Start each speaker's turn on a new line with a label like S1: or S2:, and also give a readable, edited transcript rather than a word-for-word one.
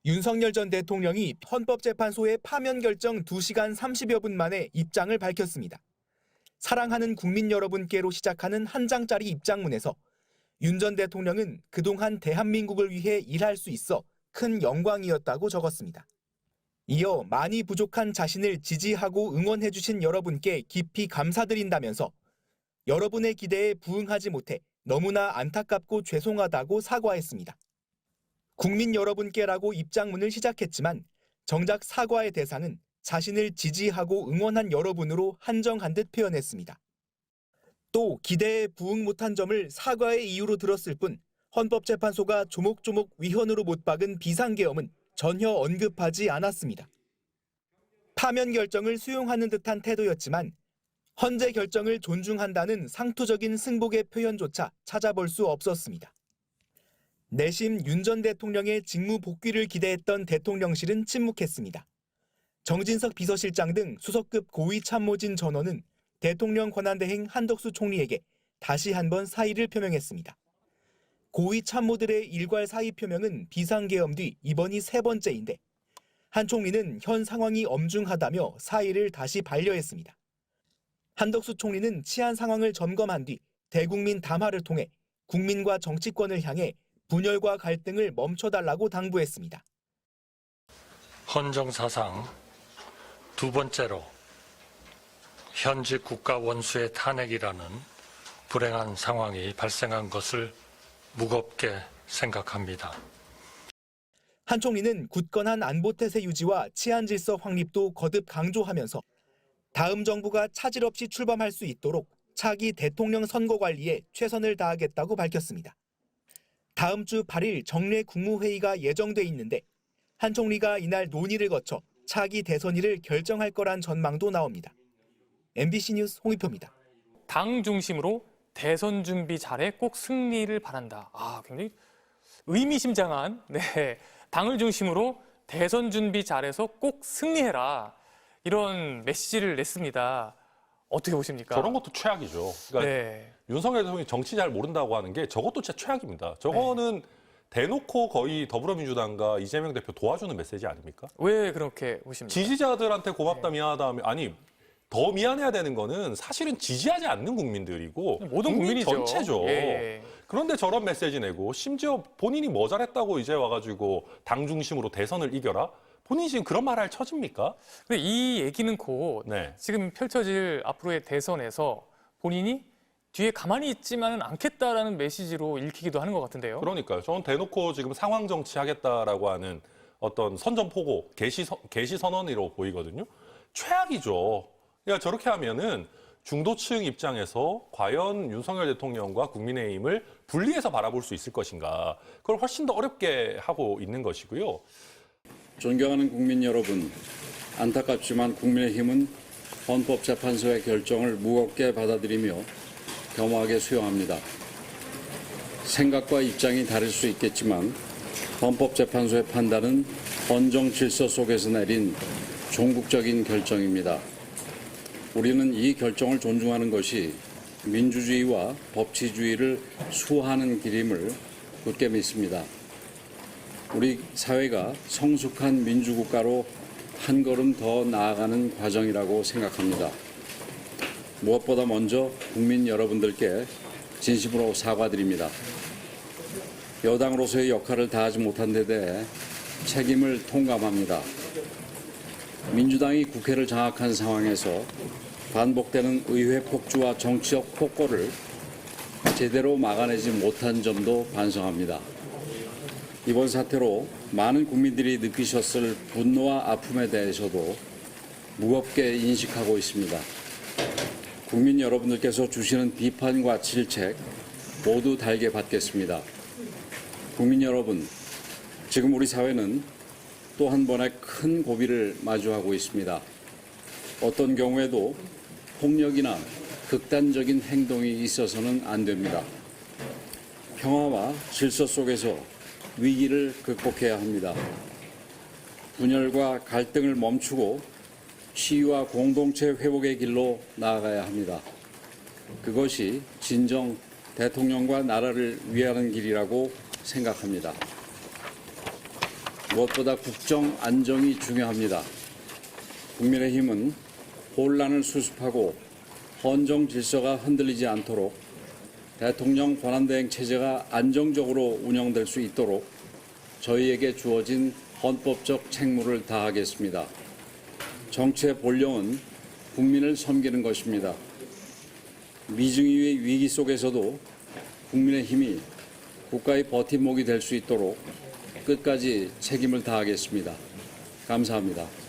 S1: 윤석열 전 대통령이 헌법재판소의 파면 결정 2시간 30여 분 만에 입장을 밝혔습니다. 사랑하는 국민 여러분께로 시작하는 한 장짜리 입장문에서 윤 전 대통령은 그동안 대한민국을 위해 일할 수 있어 큰 영광이었다고 적었습니다. 이어 많이 부족한 자신을 지지하고 응원해주신 여러분께 깊이 감사드린다면서 여러분의 기대에 부응하지 못해 너무나 안타깝고 죄송하다고 사과했습니다. 국민 여러분께라고 입장문을 시작했지만 정작 사과의 대상은 자신을 지지하고 응원한 여러분으로 한정한 듯 표현했습니다. 또 기대에 부응 못한 점을 사과의 이유로 들었을 뿐 헌법재판소가 조목조목 위헌으로 못 박은 비상계엄은 전혀 언급하지 않았습니다. 파면 결정을 수용하는 듯한 태도였지만 헌재 결정을 존중한다는 상투적인 승복의 표현조차 찾아볼 수 없었습니다. 내심 윤 전 대통령의 직무 복귀를 기대했던 대통령실은 침묵했습니다. 정진석 비서실장 등 수석급 고위 참모진 전원은 대통령 권한대행 한덕수 총리에게 다시 한번 사의를 표명했습니다. 고위 참모들의 일괄 사의 표명은 비상계엄 뒤 이번이 3번째인데 한 총리는 현 상황이 엄중하다며 사의를 다시 반려했습니다. 한덕수 총리는 치안 상황을 점검한 뒤 대국민 담화를 통해 국민과 정치권을 향해 분열과 갈등을 멈춰달라고 당부했습니다.
S2: 헌정사상 두 번째로 현직 국가 원수의 탄핵이라는 불행한 상황이 발생한 것을 무겁게 생각합니다.
S1: 한 총리는 굳건한 안보태세 유지와 치안 질서 확립도 거듭 강조하면서 다음 정부가 차질 없이 출범할 수 있도록 차기 대통령 선거 관리에 최선을 다하겠다고 밝혔습니다. 다음 주 8일 정례 국무회의가 예정돼 있는데 한 총리가 이날 논의를 거쳐 차기 대선일을 결정할 거란 전망도 나옵니다. MBC 뉴스 홍익표입니다.
S3: 당 중심으로 대선 준비 잘해 꼭 승리를 바란다. 굉장히 의미심장한 당을 중심으로 대선 준비 잘해서 꼭 승리해라. 이런 메시지를 냈습니다. 어떻게 보십니까?
S4: 저런 것도 최악이죠. 그러니까 윤석열 대통령이 정치 잘 모른다고 하는 게 저것도 진짜 최악입니다. 저거는 대놓고 거의 더불어민주당과 이재명 대표 도와주는 메시지 아닙니까?
S3: 왜 그렇게 보십니까?
S4: 지지자들한테 고맙다 미안하다 하면 아니 더 미안해야 되는 거는 사실은 지지하지 않는 국민들이고
S3: 모든
S4: 국민
S3: 국민이죠.
S4: 전체죠. 그런데 저런 메시지 내고 심지어 본인이 뭐 잘했다고 이제 와가지고 당 중심으로 대선을 이겨라? 본인이 지금 그런 말 할 처지입니까?
S3: 근데 이 얘기는 곧 지금 펼쳐질 앞으로의 대선에서 본인이 뒤에 가만히 있지만은 않겠다라는 메시지로 읽히기도 하는 것 같은데요.
S4: 그러니까요. 저는 대놓고 지금 상황 정치하겠다라고 하는 어떤 선전포고, 개시 선언으로 보이거든요. 최악이죠. 그러니까 저렇게 하면은 중도층 입장에서 과연 윤석열 대통령과 국민의힘을 분리해서 바라볼 수 있을 것인가. 그걸 훨씬 더 어렵게 하고 있는 것이고요.
S5: 존경하는 국민 여러분, 안타깝지만 국민의힘은 헌법재판소의 결정을 무겁게 받아들이며 겸허하게 수용합니다. 생각과 입장이 다를 수 있겠지만 헌법재판소의 판단은 헌정 질서 속에서 내린 종국적인 결정입니다. 우리는 이 결정을 존중하는 것이 민주주의와 법치주의를 수호하는 길임을 굳게 믿습니다. 우리 사회가 성숙한 민주국가로 한 걸음 더 나아가는 과정이라고 생각합니다. 무엇보다 먼저 국민 여러분들께 진심으로 사과드립니다. 여당으로서의 역할을 다하지 못한 데 대해 책임을 통감합니다. 민주당이 국회를 장악한 상황에서 반복되는 의회 폭주와 정치적 폭거를 제대로 막아내지 못한 점도 반성합니다. 이번 사태로 많은 국민들이 느끼셨을 분노와 아픔에 대해서도 무겁게 인식하고 있습니다. 국민 여러분들께서 주시는 비판과 질책 모두 달게 받겠습니다. 국민 여러분, 지금 우리 사회는 또 한 번의 큰 고비를 마주하고 있습니다. 어떤 경우에도 폭력이나 극단적인 행동이 있어서는 안 됩니다. 평화와 질서 속에서 위기를 극복해야 합니다. 분열과 갈등을 멈추고 시위와 공동체 회복의 길로 나아가야 합니다. 그것이 진정 대통령과 나라를 위하는 길이라고 생각합니다. 무엇보다 국정 안정이 중요합니다. 국민의힘은 혼란을 수습하고 헌정 질서가 흔들리지 않도록 대통령 권한대행 체제가 안정적으로 운영될 수 있도록 저희에게 주어진 헌법적 책무를 다하겠습니다. 정치의 본령은 국민을 섬기는 것입니다. 미증유의 위기 속에서도 국민의힘이 국가의 버팀목이 될 수 있도록 끝까지 책임을 다하겠습니다. 감사합니다.